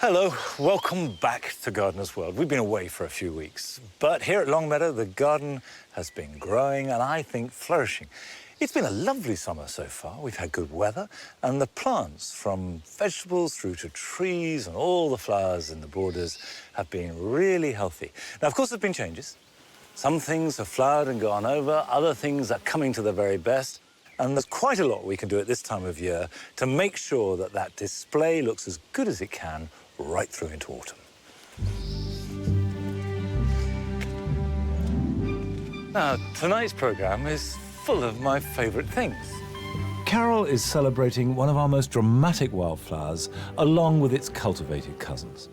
Hello, welcome back to Gardener's World. We've been away for a few weeks, but here at Longmeadow, the garden has been growing and I think flourishing. It's been a lovely summer so far. We've had good weather, and the plants, from vegetables through to trees and all the flowers in the borders, have been really healthy. Now, of course, there have been changes. Some things have flowered and gone over, other things are coming to their very best. And there's quite a lot we can do at this time of year to make sure that that display looks as good as it can right through into autumn. Now, tonight's programme is full of my favourite things. Carol is celebrating one of our most dramatic wildflowers, along with its cultivated cousins.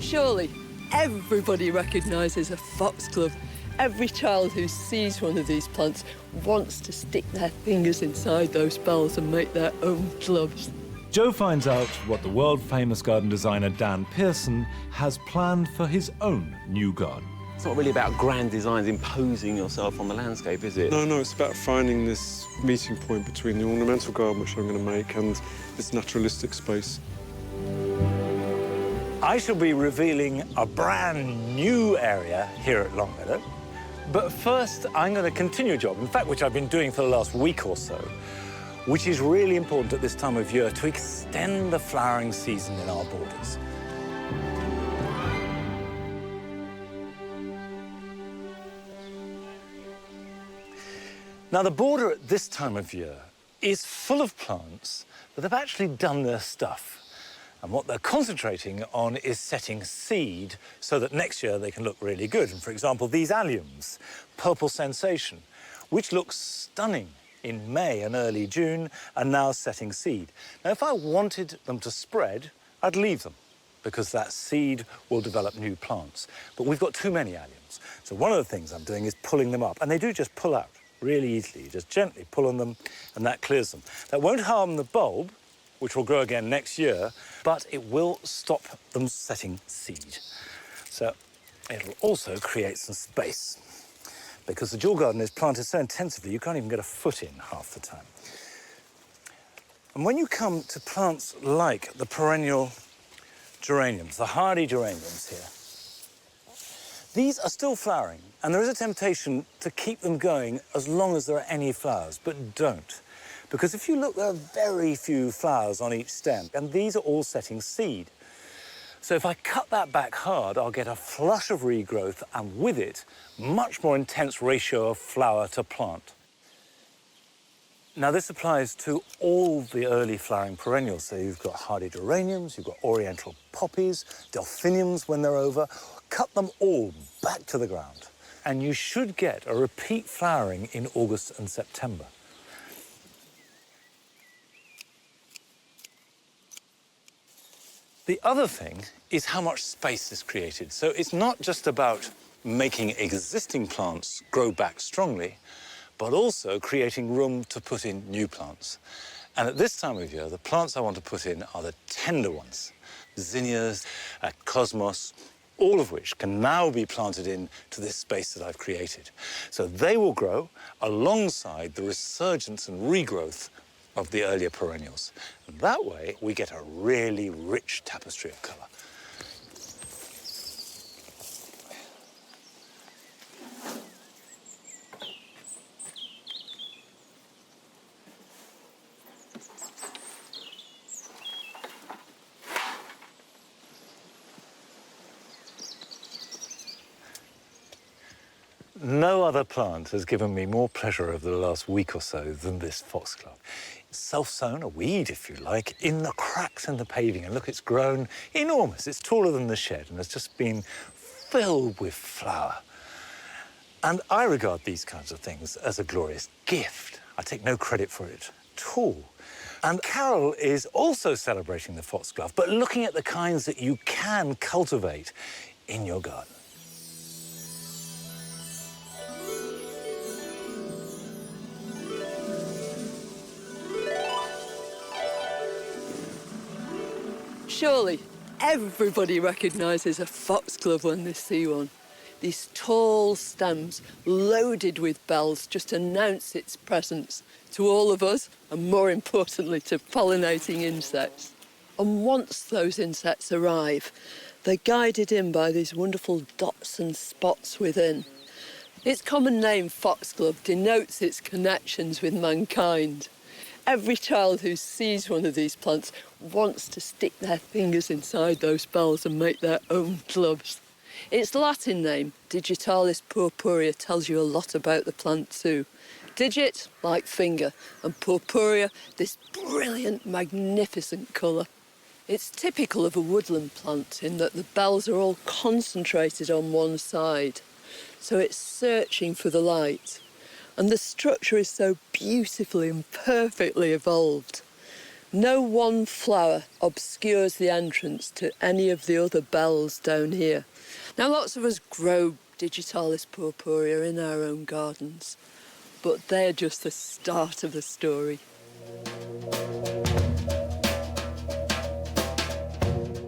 Surely everybody recognises a foxglove. Every child who sees one of these plants wants to stick their fingers inside those bells and make their own gloves. Joe finds out what the world-famous garden designer Dan Pearson has planned for his own new garden. It's not really about grand designs, imposing yourself on the landscape, is it? No, it's about finding this meeting point between the ornamental garden, which I'm going to make, and this naturalistic space. I shall be revealing a brand new area here at Longmeadow. But first, I'm going to continue a job, in fact, which I've been doing for the last week or so, which is really important at this time of year, to extend the flowering season in our borders. Now, the border at this time of year is full of plants that have actually done their stuff. And what they're concentrating on is setting seed so that next year they can look really good. And for example, these alliums, Purple Sensation, which looks stunning in May and early June, are now setting seed. Now, if I wanted them to spread, I'd leave them, because that seed will develop new plants. But we've got too many alliums. So one of the things I'm doing is pulling them up. And they do just pull out really easily. You just gently pull on them, and that clears them. That won't harm the bulb, which will grow again next year, but it will stop them setting seed. So it'll also create some space, because the dual garden is planted so intensively you can't even get a foot in half the time. And when you come to plants like the perennial geraniums, the hardy geraniums here, these are still flowering, and there is a temptation to keep them going as long as there are any flowers, but don't. Because if you look, there are very few flowers on each stem, and these are all setting seed. So if I cut that back hard, I'll get a flush of regrowth, and with it, much more intense ratio of flower to plant. Now, this applies to all the early flowering perennials. So you've got hardy geraniums, you've got oriental poppies, delphiniums when they're over. Cut them all back to the ground. And you should get a repeat flowering in August and September. The other thing is how much space is created. So it's not just about making existing plants grow back strongly, but also creating room to put in new plants. And at this time of year, the plants I want to put in are the tender ones. Zinnias, cosmos, all of which can now be planted into this space that I've created. So they will grow alongside the resurgence and regrowth of the earlier perennials. And that way, we get a really rich tapestry of colour. No other plant has given me more pleasure over the last week or so than this foxglove. It's self-sown, a weed, if you like, in the cracks in the paving. And look, it's grown enormous. It's taller than the shed and has just been filled with flower. And I regard these kinds of things as a glorious gift. I take no credit for it at all. And Carol is also celebrating the foxglove, but looking at the kinds that you can cultivate in your garden. Surely everybody recognises a foxglove when they see one. These tall stems loaded with bells just announce its presence to all of us, and more importantly, to pollinating insects. And once those insects arrive, they're guided in by these wonderful dots and spots within. Its common name, foxglove, denotes its connections with mankind. Every child who sees one of these plants wants to stick their fingers inside those bells and make their own gloves. Its Latin name, Digitalis purpurea, tells you a lot about the plant too. Digit, like finger, and purpurea, this brilliant, magnificent colour. It's typical of a woodland plant in that the bells are all concentrated on one side, so it's searching for the light. And the structure is so beautifully and perfectly evolved. No one flower obscures the entrance to any of the other bells down here. Now, lots of us grow Digitalis purpurea in our own gardens, but they're just the start of the story.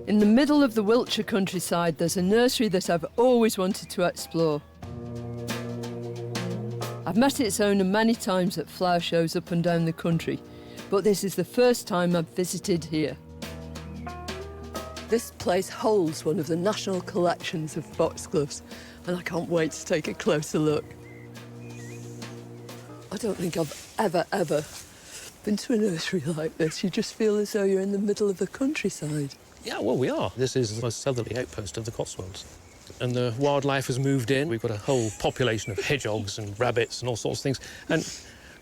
In the middle of the Wiltshire countryside, there's a nursery that I've always wanted to explore. I've met its owner many times at flower shows up and down the country, but this is the first time I've visited here. This place holds one of the national collections of foxgloves, and I can't wait to take a closer look. I don't think I've ever been to a nursery like this. You just feel as though you're in the middle of the countryside. Yeah, well, we are. This is the most southerly outpost of the Cotswolds. And the wildlife has moved in. We've got a whole population of hedgehogs and rabbits and all sorts of things. And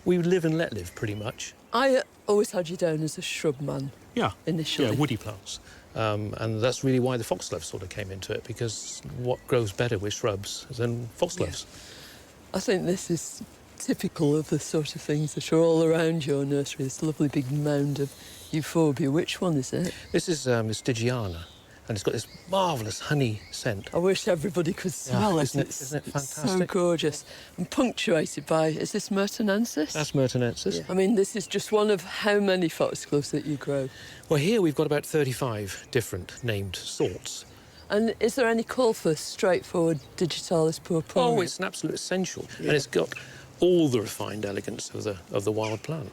we live and let live, pretty much. I always had you down as a shrub man. Yeah. Initially. Yeah, woody plants. And that's really why the foxglove sort of came into it, because what grows better with shrubs than foxgloves? Yeah. I think this is typical of the sort of things that are all around your nursery, this lovely big mound of euphorbia. Which one is it? This is Stygiana, and it's got this marvellous honey scent. I wish everybody could smell it. Isn't it It's fantastic? so gorgeous. And punctuated by, is this Mertenensis? That's Mertenensis. Yeah. I mean, this is just one of how many foxgloves that you grow. Well, here we've got about 35 different named sorts. And is there any call for straightforward Digitalis purpurea? Oh, it's an absolute essential. Yeah. And it's got all the refined elegance of the wild plant.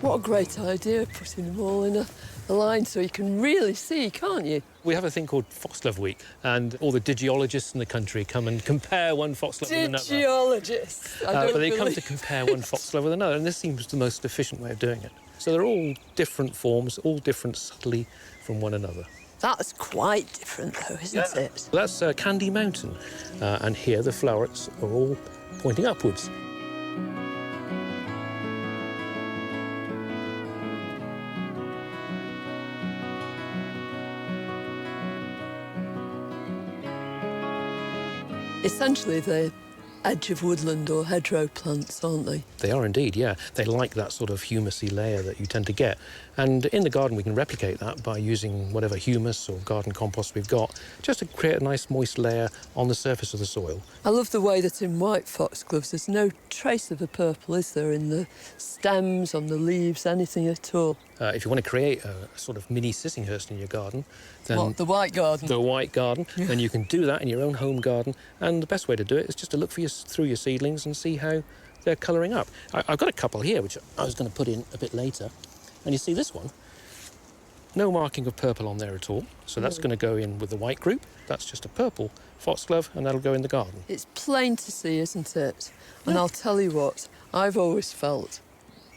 What a great idea, putting them all in a line so you can really see, can't you? We have a thing called Foxglove Week, and all the digiologists in the country come and compare one foxglove with another. Digiologists! But they come to compare one foxglove with another, and this seems the most efficient way of doing it. So they're all different forms, all different subtly from one another. That's quite different, though, isn't it? Well, that's Candy Mountain, and here the flowers are all pointing upwards. Essentially, they're edge of woodland or hedgerow plants, aren't they? They are indeed, yeah. They like that sort of humusy layer that you tend to get. And in the garden, we can replicate that by using whatever humus or garden compost we've got, just to create a nice moist layer on the surface of the soil. I love the way that in white foxgloves, there's no trace of a purple, is there, in the stems, on the leaves, anything at all? If you want to create a sort of mini Sissinghurst in your garden, then... What, the white garden? The white garden. Yeah. Then you can do that in your own home garden. And the best way to do it is just to look through your seedlings and see how they're colouring up. I've got a couple here, which I was going to put in a bit later. And you see this one? No marking of purple on there at all. So that's going to go in with the white group. That's just a purple foxglove, and that'll go in the garden. It's plain to see, isn't it? And I'll tell you what, I've always felt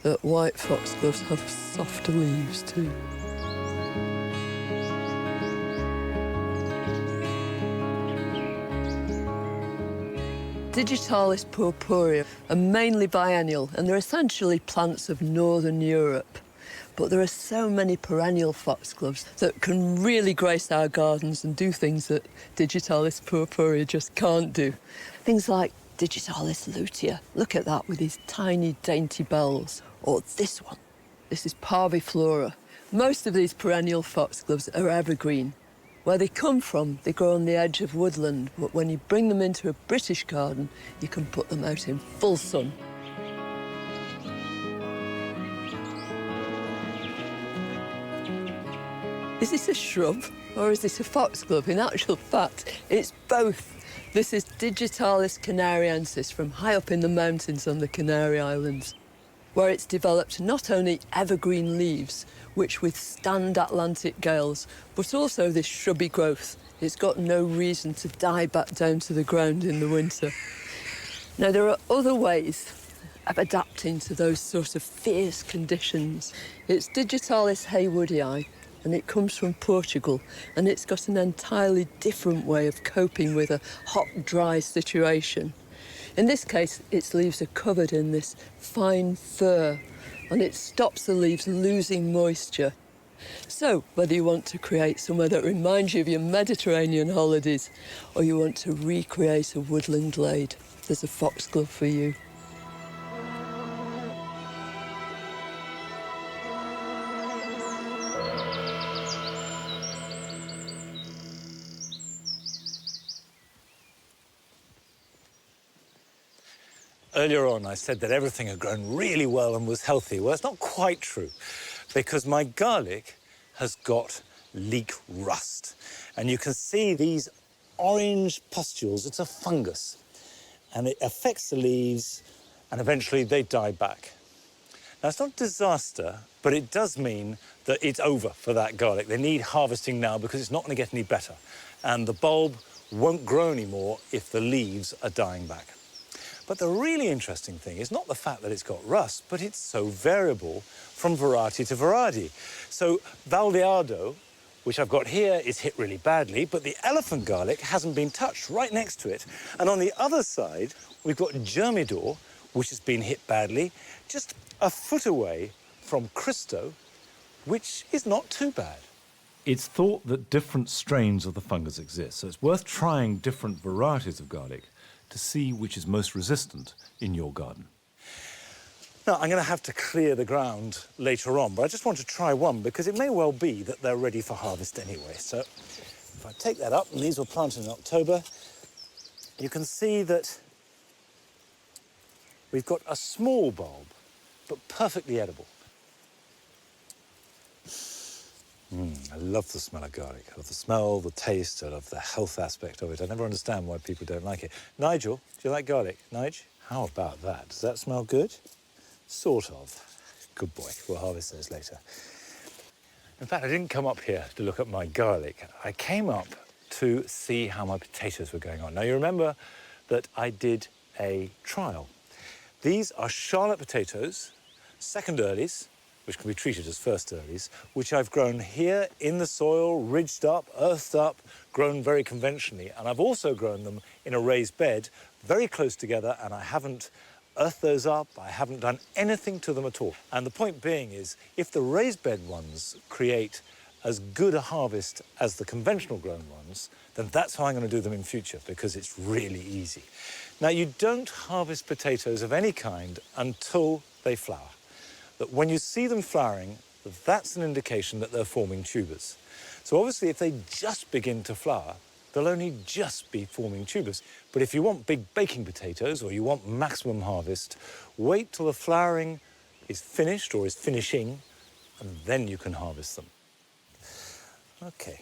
that white foxgloves have softer leaves too. Digitalis purpurea are mainly biennial, and they're essentially plants of northern Europe. But there are so many perennial foxgloves that can really grace our gardens and do things that Digitalis purpurea just can't do. Things like Digitalis lutea. Look at that with these tiny, dainty bells. Or this one. This is parviflora. Most of these perennial foxgloves are evergreen. Where they come from, they grow on the edge of woodland, but when you bring them into a British garden, you can put them out in full sun. Is this a shrub or is this a foxglove? In actual fact, it's both. This is Digitalis canariensis from high up in the mountains on the Canary Islands, where it's developed not only evergreen leaves, which withstand Atlantic gales, but also this shrubby growth. It's got no reason to die back down to the ground in the winter. Now, there are other ways of adapting to those sort of fierce conditions. It's Digitalis haywoodii, and it comes from Portugal, and it's got an entirely different way of coping with a hot, dry situation. In this case, its leaves are covered in this fine fur, and it stops the leaves losing moisture. So, whether you want to create somewhere that reminds you of your Mediterranean holidays, or you want to recreate a woodland glade, there's a foxglove for you. Earlier on, I said that everything had grown really well and was healthy. Well, it's not quite true, because my garlic has got leek rust. And you can see these orange pustules. It's a fungus, and it affects the leaves, and eventually they die back. Now, it's not a disaster, but it does mean that it's over for that garlic. They need harvesting now because it's not going to get any better. And the bulb won't grow anymore if the leaves are dying back. But the really interesting thing is not the fact that it's got rust, but it's so variable from variety to variety. So Valdeado, which I've got here, is hit really badly, but the elephant garlic hasn't been touched, right next to it. And on the other side, we've got Germidor, which has been hit badly, just a foot away from Cristo, which is not too bad. It's thought that different strains of the fungus exist, so it's worth trying different varieties of garlic to see which is most resistant in your garden. Now, I'm going to have to clear the ground later on, but I just want to try one because it may well be that they're ready for harvest anyway. So if I take that up, and these were planted in October, you can see that we've got a small bulb, but perfectly edible. I love the smell of garlic. I love the smell, the taste, I love the health aspect of it. I never understand why people don't like it. Nigel, do you like garlic? Nige, how about that? Does that smell good? Sort of. Good boy. We'll harvest those later. In fact, I didn't come up here to look at my garlic. I came up to see how my potatoes were going on. Now, you remember that I did a trial. These are Charlotte potatoes, second earlies, which can be treated as first earlies, which I've grown here in the soil, ridged up, earthed up, grown very conventionally. And I've also grown them in a raised bed, very close together, and I haven't earthed those up, I haven't done anything to them at all. And the point being is, if the raised bed ones create as good a harvest as the conventional grown ones, then that's how I'm going to do them in future, because it's really easy. Now, you don't harvest potatoes of any kind until they flower. That when you see them flowering, that's an indication that they're forming tubers. So obviously, if they just begin to flower, they'll only just be forming tubers. But if you want big baking potatoes or you want maximum harvest, wait till the flowering is finished or is finishing, and then you can harvest them. Okay,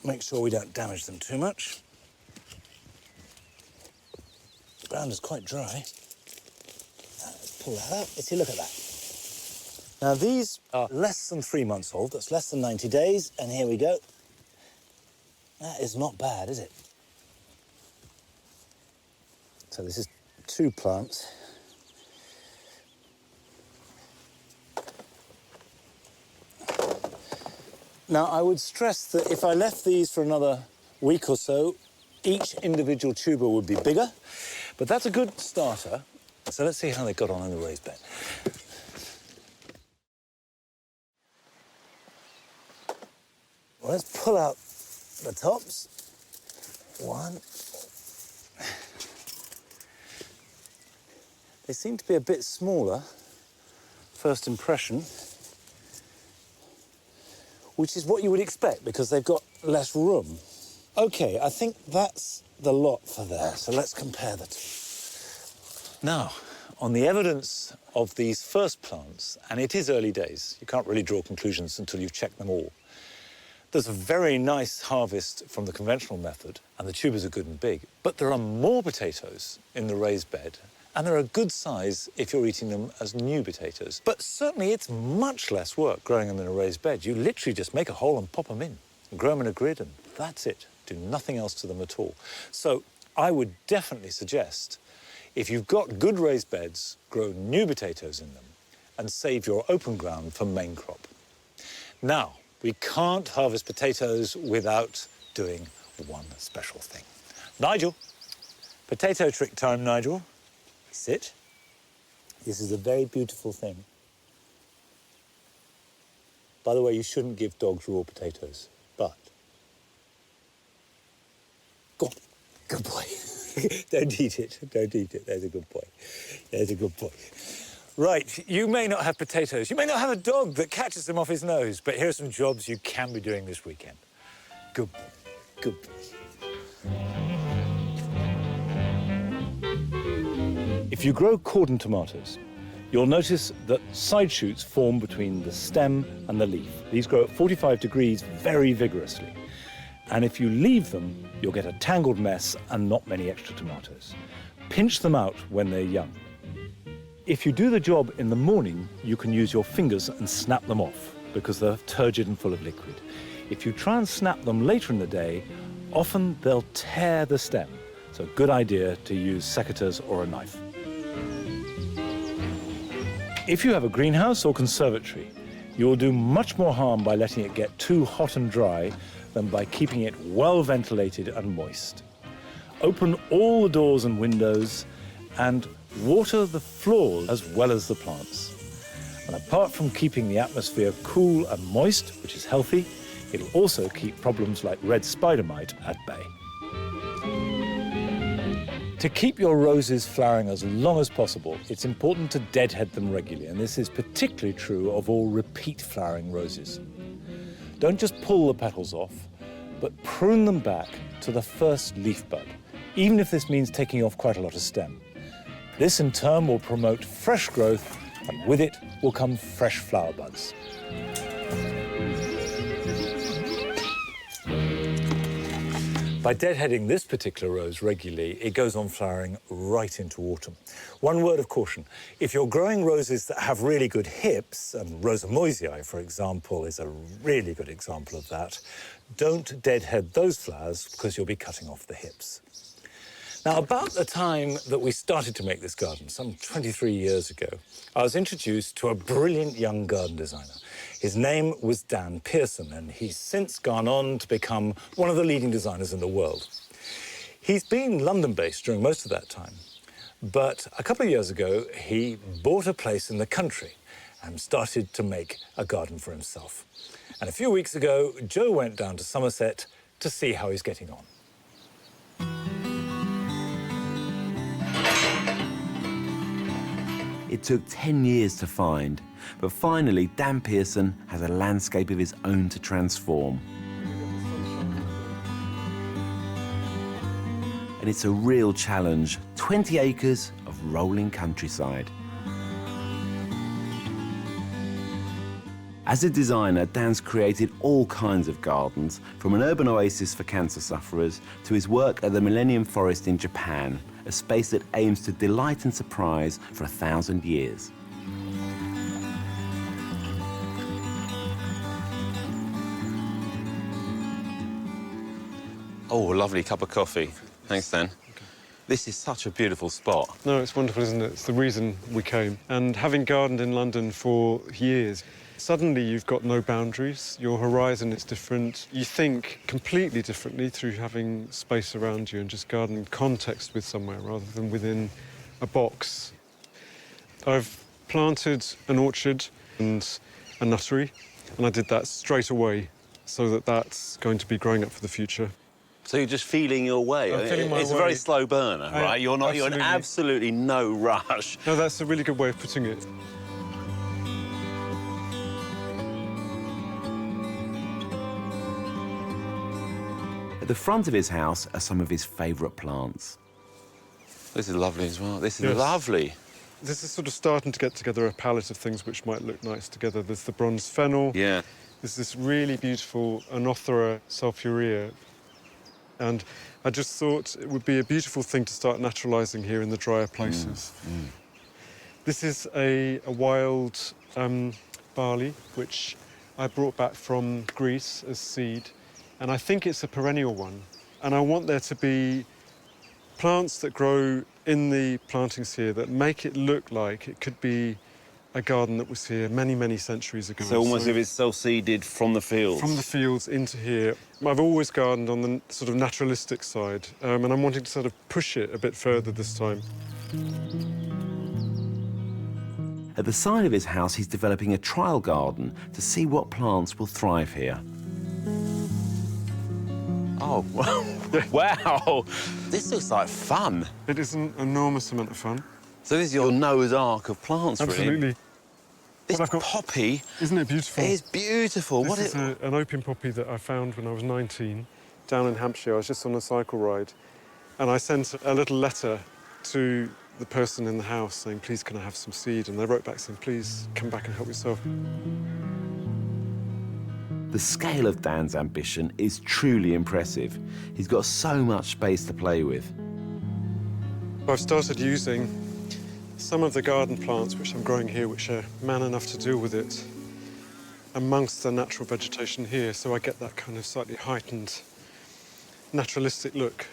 make sure we don't damage them too much. The ground is quite dry. Let's pull that up. Let's see, look at that. Now, these are less than 3 months old. That's less than 90 days. And here we go. That is not bad, is it? So this is 2 plants. Now, I would stress that if I left these for another week or so, each individual tuber would be bigger. But that's a good starter. So let's see how they got on in the raised bed. Well, let's pull out the tops. One. They seem to be a bit smaller, first impression, which is what you would expect because they've got less room. Okay, I think that's the lot for there, so let's compare the two. Now, on the evidence of these first plants, and it is early days, you can't really draw conclusions until you've checked them all, There's a very nice harvest from the conventional method, and the tubers are good and big. But there are more potatoes in the raised bed, and they're a good size if you're eating them as new potatoes. But certainly it's much less work growing them in a raised bed. You literally just make a hole and pop them in, and grow them in a grid, and that's it. Do nothing else to them at all. So I would definitely suggest, if you've got good raised beds, grow new potatoes in them and save your open ground for main crop. Now, we can't harvest potatoes without doing one special thing. Nigel, potato trick time, Nigel. Sit. This is a very beautiful thing. By the way, you shouldn't give dogs raw potatoes, but... Go on. Good boy. Don't eat it. Don't eat it. There's a good boy. There's a good boy. Right, you may not have potatoes. You may not have a dog that catches them off his nose, but here are some jobs you can be doing this weekend. Good boy. Good boy. If you grow cordon tomatoes, you'll notice that side shoots form between the stem and the leaf. These grow at 45 degrees very vigorously. And if you leave them, you'll get a tangled mess and not many extra tomatoes. Pinch them out when they're young. If you do the job in the morning, you can use your fingers and snap them off because they're turgid and full of liquid. If you try and snap them later in the day, often they'll tear the stem. So good idea to use secateurs or a knife. If you have a greenhouse or conservatory, you'll do much more harm by letting it get too hot and dry than by keeping it well ventilated and moist. Open all the doors and windows and water the floors as well as the plants. And apart from keeping the atmosphere cool and moist, which is healthy, it'll also keep problems like red spider mite at bay. To keep your roses flowering as long as possible, it's important to deadhead them regularly, and this is particularly true of all repeat flowering roses. Don't just pull the petals off, but prune them back to the first leaf bud, even if this means taking off quite a lot of stem. This in turn will promote fresh growth, and with it will come fresh flower buds. By deadheading this particular rose regularly, it goes on flowering right into autumn. One word of caution, if you're growing roses that have really good hips, and Rosa Moisei, for example, is a really good example of that, don't deadhead those flowers because you'll be cutting off the hips. Now, about the time that we started to make this garden, some 23 years ago, I was introduced to a brilliant young garden designer. His name was Dan Pearson, and he's since gone on to become one of the leading designers in the world. He's been London-based during most of that time, but a couple of years ago, he bought a place in the country and started to make a garden for himself. And a few weeks ago, Joe went down to Somerset to see how he's getting on. It took 10 years to find, but finally Dan Pearson has a landscape of his own to transform. And it's a real challenge, 20 acres of rolling countryside. As a designer, Dan's created all kinds of gardens, from an urban oasis for cancer sufferers to his work at the Millennium Forest in Japan, a space that aims to delight and surprise for 1,000 years. Oh, a lovely cup of coffee. Thanks, Dan. This is such a beautiful spot. No, it's wonderful, isn't it? It's the reason we came. And having gardened in London for years, suddenly you've got no boundaries. Your horizon is different. You think completely differently through having space around you and just gardening context with somewhere rather than within a box. I've planted an orchard and a nursery, and I did that straight away so that that's going to be growing up for the future. So you're just feeling your way. I'm feeling my it's a way. very slow burner, right? You're in absolutely no rush. No, that's a really good way of putting it. At the front of his house are some of his favourite plants. This is lovely as well. This is Yes. lovely. This is sort of starting to get together a palette of things which might look nice together. There's the bronze fennel. Yeah. There's this really beautiful Anothera sulphurea, and I just thought it would be a beautiful thing to start naturalising here in the drier places. This is a wild barley, which I brought back from Greece as seed, and I think it's a perennial one. And I want there to be plants that grow in the plantings here that make it look like it could be a garden that was here many, many centuries ago. So almost if it's self-seeded from the fields? From the fields into here. I've always gardened on the sort of naturalistic side, and I'm wanting to sort of push it a bit further this time. At the side of his house, he's developing a trial garden to see what plants will thrive here. Oh, wow! This looks like fun. It is an enormous amount of fun. So this is your Noah's Ark of plants, Absolutely. really? This Well, I've got- poppy... Isn't it beautiful? It is beautiful. This is an opium poppy that I found when I was 19 down in Hampshire. I was just on a cycle ride, and I sent a little letter to the person in the house saying, please, can I have some seed? And they wrote back saying, please, come back and help yourself. The scale of Dan's ambition is truly impressive. He's got so much space to play with. I've started using some of the garden plants which I'm growing here, which are man enough to deal with it, amongst the natural vegetation here, so I get that kind of slightly heightened, naturalistic look.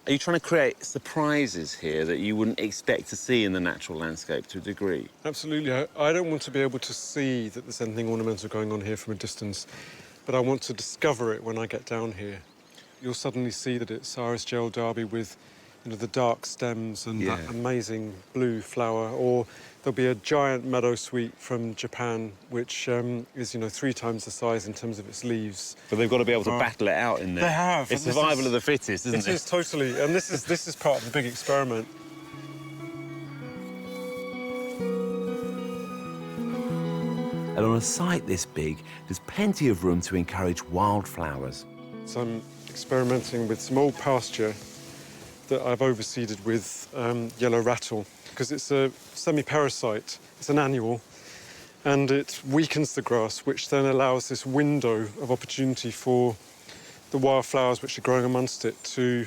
Are you trying to create surprises here that you wouldn't expect to see in the natural landscape to a degree? Absolutely. I don't want to be able to see that there's anything ornamental going on here from a distance, but I want to discover it when I get down here. You'll suddenly see that it's Iris Gel Derby with, you know, the dark stems and that amazing blue flower, or there'll be a giant meadow sweet from Japan, which is, you know, 3 times the size in terms of its leaves. But they've got to be able to battle it out in there. They have. It's survival of the fittest, isn't it? It is, totally. And this is part of the big experiment. And on a site this big, there's plenty of room to encourage wildflowers. So I'm experimenting with some old pasture that I've overseeded with yellow rattle, because it's a semi-parasite, it's an annual, and it weakens the grass, which then allows this window of opportunity for the wildflowers which are growing amongst it to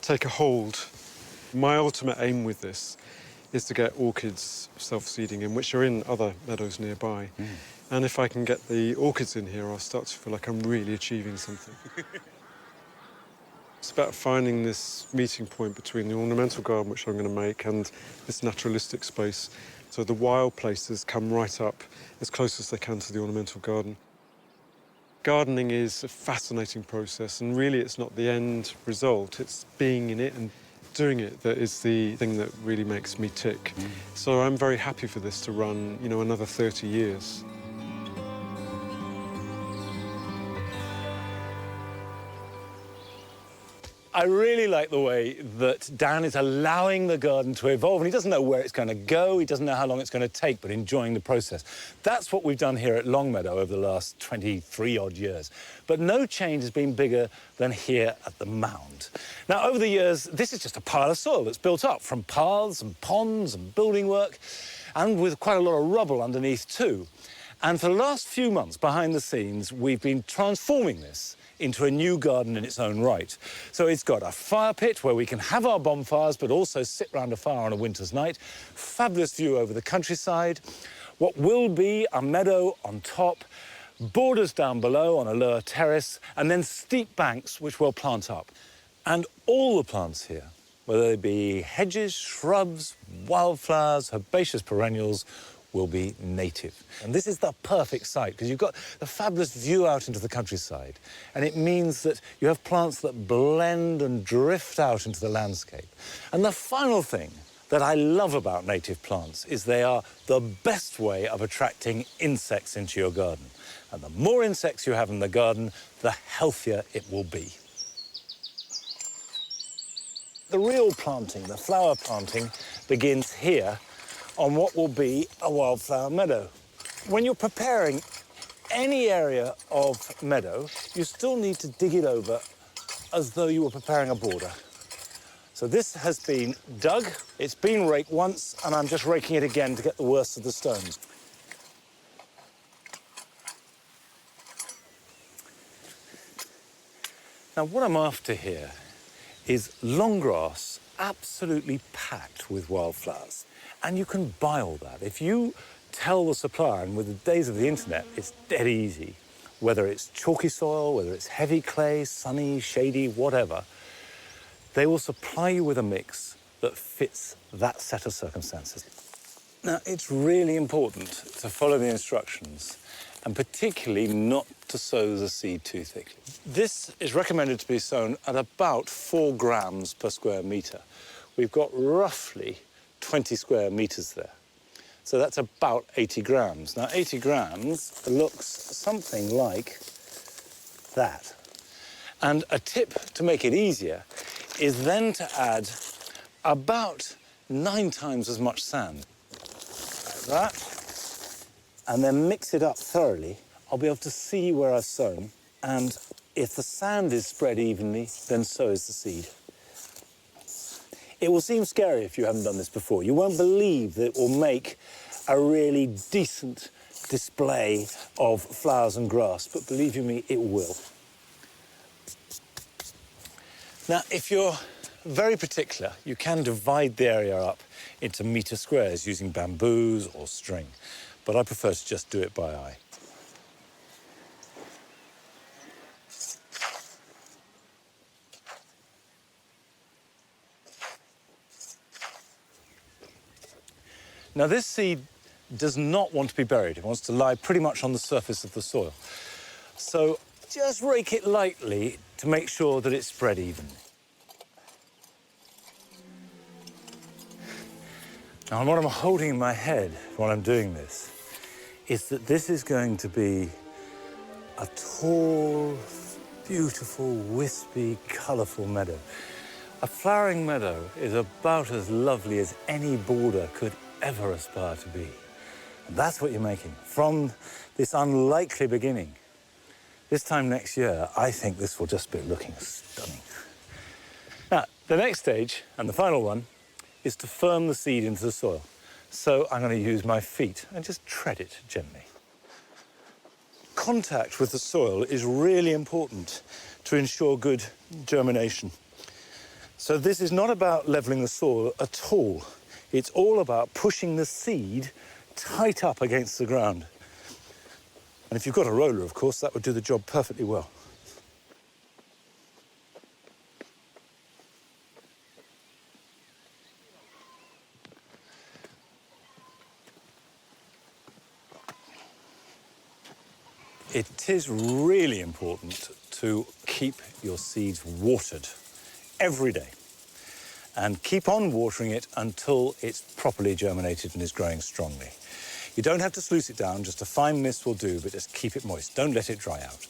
take a hold. My ultimate aim with this is to get orchids self-seeding in, which are in other meadows nearby. And if I can get the orchids in here, I'll start to feel like I'm really achieving something. It's about finding this meeting point between the ornamental garden, which I'm going to make, and this naturalistic space. So the wild places come right up as close as they can to the ornamental garden. Gardening is a fascinating process, and really it's not the end result. It's being in it and doing it that is the thing that really makes me tick. So I'm very happy for this to run, you know, another 30 years. I really like the way that Dan is allowing the garden to evolve, and he doesn't know where it's going to go, he doesn't know how long it's going to take, but enjoying the process. That's what we've done here at Longmeadow over the last 23-odd years. But no change has been bigger than here at the mound. Now, over the years, this is just a pile of soil that's built up from paths and ponds and building work, and with quite a lot of rubble underneath too. And for the last few months, behind the scenes, we've been transforming this into a new garden in its own right. So it's got a fire pit where we can have our bonfires, but also sit round a fire on a winter's night. Fabulous view over the countryside. What will be a meadow on top, borders down below on a lower terrace, and then steep banks which we'll plant up. And all the plants here, whether they be hedges, shrubs, wildflowers, herbaceous perennials, will be native. And this is the perfect site because you've got the fabulous view out into the countryside, and it means that you have plants that blend and drift out into the landscape. And the final thing that I love about native plants is they are the best way of attracting insects into your garden. And the more insects you have in the garden, the healthier it will be. The real planting, the flower planting, begins here on what will be a wildflower meadow. When you're preparing any area of meadow, you still need to dig it over as though you were preparing a border. So this has been dug, it's been raked once, and I'm just raking it again to get the worst of the stones. Now, what I'm after here is long grass absolutely packed with wildflowers. And you can buy all that. If you tell the supplier, and with the days of the internet, it's dead easy, whether it's chalky soil, whether it's heavy clay, sunny, shady, whatever, they will supply you with a mix that fits that set of circumstances. Now, it's really important to follow the instructions, and particularly not to sow the seed too thickly. This is recommended to be sown at about 4 grams per square metre. We've got roughly 20 square metres there. So that's about 80 grams. Now, 80 grams looks something like that. And a tip to make it easier is then to add about 9 times as much sand. Like that. And then mix it up thoroughly. I'll be able to see where I've sown. And if the sand is spread evenly, then so is the seed. It will seem scary if you haven't done this before. You won't believe that it will make a really decent display of flowers and grass, but believe you me, it will. Now, if you're very particular, you can divide the area up into metre squares using bamboos or string, but I prefer to just do it by eye. Now, this seed does not want to be buried. It wants to lie pretty much on the surface of the soil. So just rake it lightly to make sure that it's spread evenly. Now, what I'm holding in my head while I'm doing this is that this is going to be a tall, beautiful, wispy, colourful meadow. A flowering meadow is about as lovely as any border could ever aspire to be. And that's what you're making from this unlikely beginning. This time next year, I think this will just be looking stunning. Now, the next stage, and the final one, is to firm the seed into the soil. So I'm going to use my feet and just tread it gently. Contact with the soil is really important to ensure good germination. So this is not about levelling the soil at all. It's all about pushing the seed tight up against the ground. And if you've got a roller, of course, that would do the job perfectly well. It is really important to keep your seeds watered every day. And keep on watering it until it's properly germinated and is growing strongly. You don't have to sluice it down, just a fine mist will do, but just keep it moist. Don't let it dry out.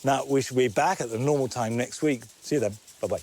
Now, we shall be back at the normal time next week. See you then. Bye-bye.